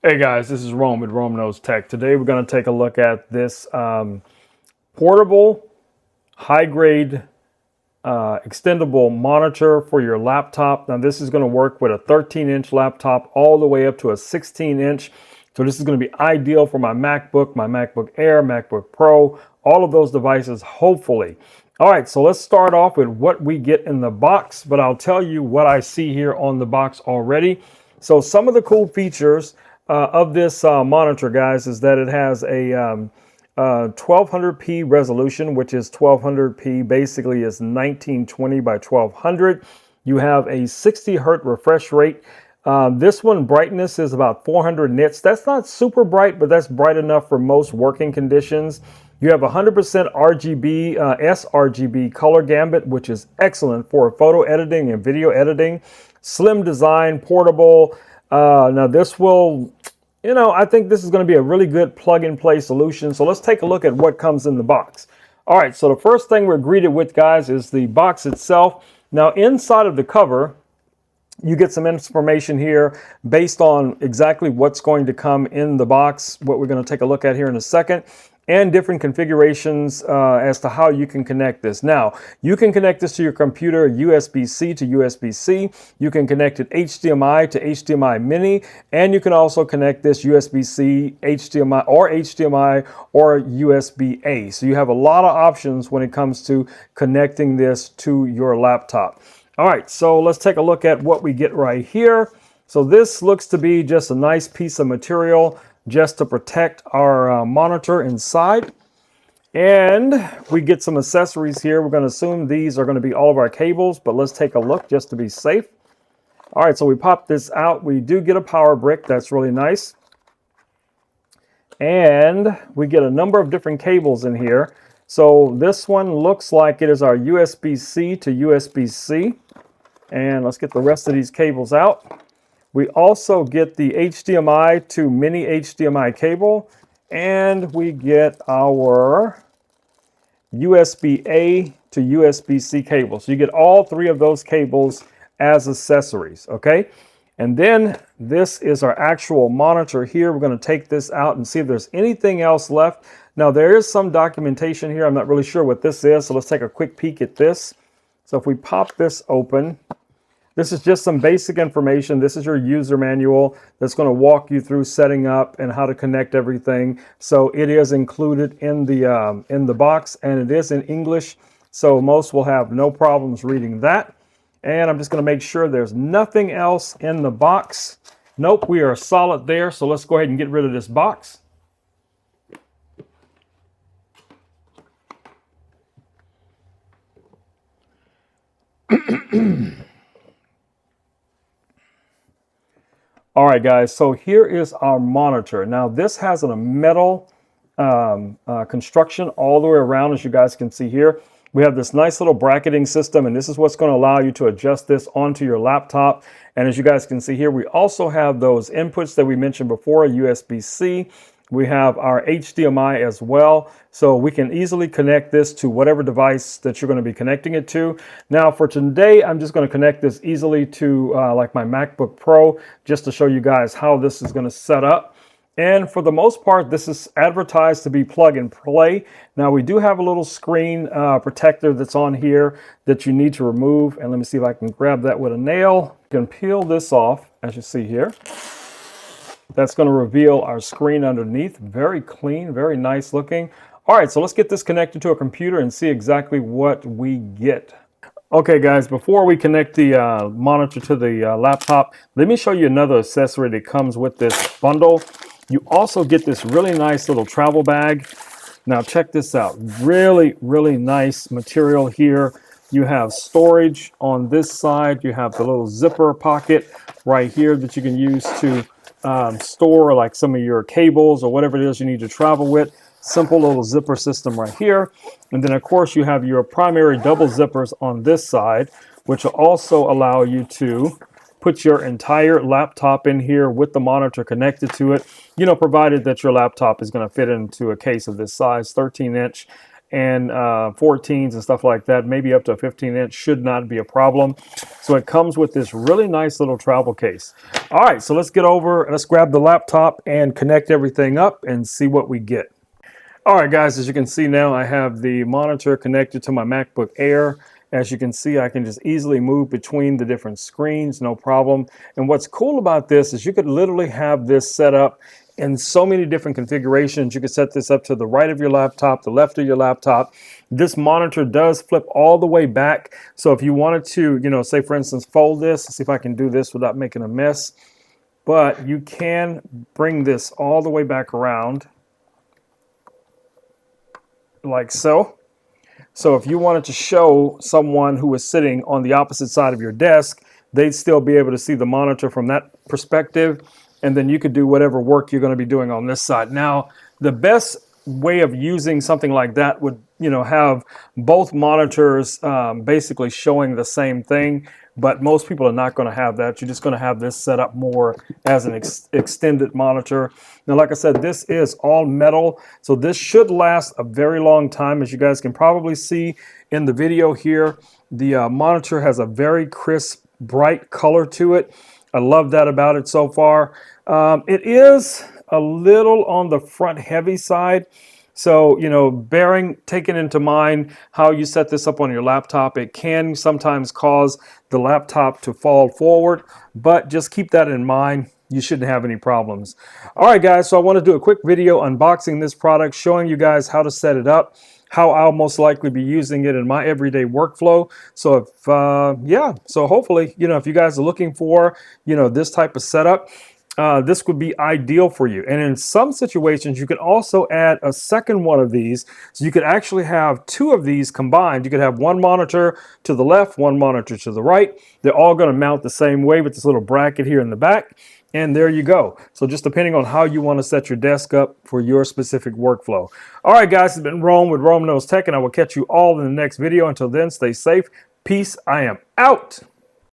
Hey guys, this is Rome with Rome Knows Tech. Today we're going to take a look at this portable, high-grade, extendable monitor for your laptop. Now this is going to work with a 13-inch laptop all the way up to a 16-inch. So this is going to be ideal for my MacBook Air, MacBook Pro, all of those devices, hopefully. All right, so let's start off with what we get in the box, but I'll tell you what I see here on the box already. So some of the cool features of this monitor, guys, is that it has a 1200p resolution, which is 1200p basically is 1920 by 1200. You have a 60 hertz refresh rate. This one brightness is about 400 nits. That's not super bright, but that's bright enough for most working conditions. You have 100% RGB, sRGB color gamut, which is excellent for photo editing and video editing. Slim design, portable. Now this will, I think this is going to be a really good plug-and-play solution. So let's take a look at what comes in the box. All right, so the first thing we're greeted with, guys, is the box itself. Now inside of the cover, you get some information here based on exactly what's going to come in the box, what we're going to take a look at here in a second, and different configurations as to how you can connect this. Now, you can connect this to your computer USB-C to USB-C. You can connect it HDMI to HDMI mini, and you can also connect this USB-C, HDMI or USB-A. So you have a lot of options when it comes to connecting this to your laptop. All right, so let's take a look at what we get right here. So this looks to be just a nice piece of material just to protect our monitor inside. And we get some accessories here. We're going to assume these are going to be all of our cables, but let's take a look just to be safe. All right, so we pop this out. We do get a power brick. That's really nice. And we get a number of different cables in here. So this one looks like it is our USB-C to USB-C. And let's get the rest of these cables out. We also get the HDMI to mini HDMI cable, and we get our USB-A to USB-C cable. So you get all three of those cables as accessories, okay? And then this is our actual monitor here. We're going to take this out and see if there's anything else left. Now there is some documentation here. I'm not really sure what this is, so let's take a quick peek at this. So if we pop this open, this is just some basic information. This is your user manual that's going to walk you through setting up and how to connect everything. So it is included in the box, and it is in English, so most will have no problems reading that. And I'm just going to make sure there's nothing else in the box. Nope, we are solid there. So let's go ahead and get rid of this box. All right, guys, so here is our monitor. Now, this has a metal construction all the way around, as you guys can see here. We have this nice little bracketing system, and this is what's going to allow you to adjust this onto your laptop. And as you guys can see here, we also have those inputs that we mentioned before, USB-C. We have our HDMI as well, so we can easily connect this to whatever device that you're going to be connecting it to. Now for today, I'm just going to connect this easily to like my MacBook Pro, just to show you guys how this is going to set up. And for the most part, this is advertised to be plug and play. Now we do have a little screen protector that's on here that you need to remove. And let me see if I can grab that with a nail. You can peel this off, as you see here. That's going to reveal our screen underneath. Very clean, very nice looking. All right, so let's get this connected to a computer and see exactly what we get. Okay, guys, before we connect the monitor to the laptop, let me show you another accessory that comes with this bundle. You also get this really nice little travel bag. Now check this out. Really, really nice material here. You have storage on this side. You have the little zipper pocket right here that you can use to store like some of your cables or whatever it is you need to travel with. Simple little zipper system right here. And then of course you have your primary double zippers on this side, which will also allow you to put your entire laptop in here with the monitor connected to it, provided that your laptop is going to fit into a case of this size, 13-inch. and 14s and stuff like that, maybe up to a 15-inch should not be a problem. So it comes with this really nice little travel case. All right, so let's grab the laptop and connect everything up and see what we get. All right, guys, as you can see now, I have the monitor connected to my MacBook Air. As you can see, I can just easily move between the different screens, no problem. And what's cool about this is you could literally have this set up in so many different configurations. You could set this up to the right of your laptop, the left of your laptop. This monitor does flip all the way back. So if you wanted to, say for instance, fold this, see if I can do this without making a mess. But you can bring this all the way back around like so. So if you wanted to show someone who is sitting on the opposite side of your desk, they'd still be able to see the monitor from that perspective. And then you could do whatever work you're going to be doing on this side. Now, the best way of using something like that would, have both monitors basically showing the same thing. But most people are not going to have that. You're just going to have this set up more as an extended monitor. Now, like I said, this is all metal, so this should last a very long time. As you guys can probably see in the video here, the monitor has a very crisp, bright color to it. I love that about it so far. It is a little on the front heavy side. So, taking into mind how you set this up on your laptop, it can sometimes cause the laptop to fall forward, but just keep that in mind. You shouldn't have any problems. All right, guys, so I want to do a quick video unboxing this product, showing you guys how to set it up, how I'll most likely be using it in my everyday workflow. So so hopefully, if you guys are looking for, this type of setup, this would be ideal for you. And in some situations, you could also add a second one of these. So you could actually have two of these combined. You could have one monitor to the left, one monitor to the right. They're all going to mount the same way with this little bracket here in the back. And there you go. So just depending on how you want to set your desk up for your specific workflow. All right, guys, it's been Rome with Rome Knows Tech, and I will catch you all in the next video. Until then, stay safe. Peace. I am out.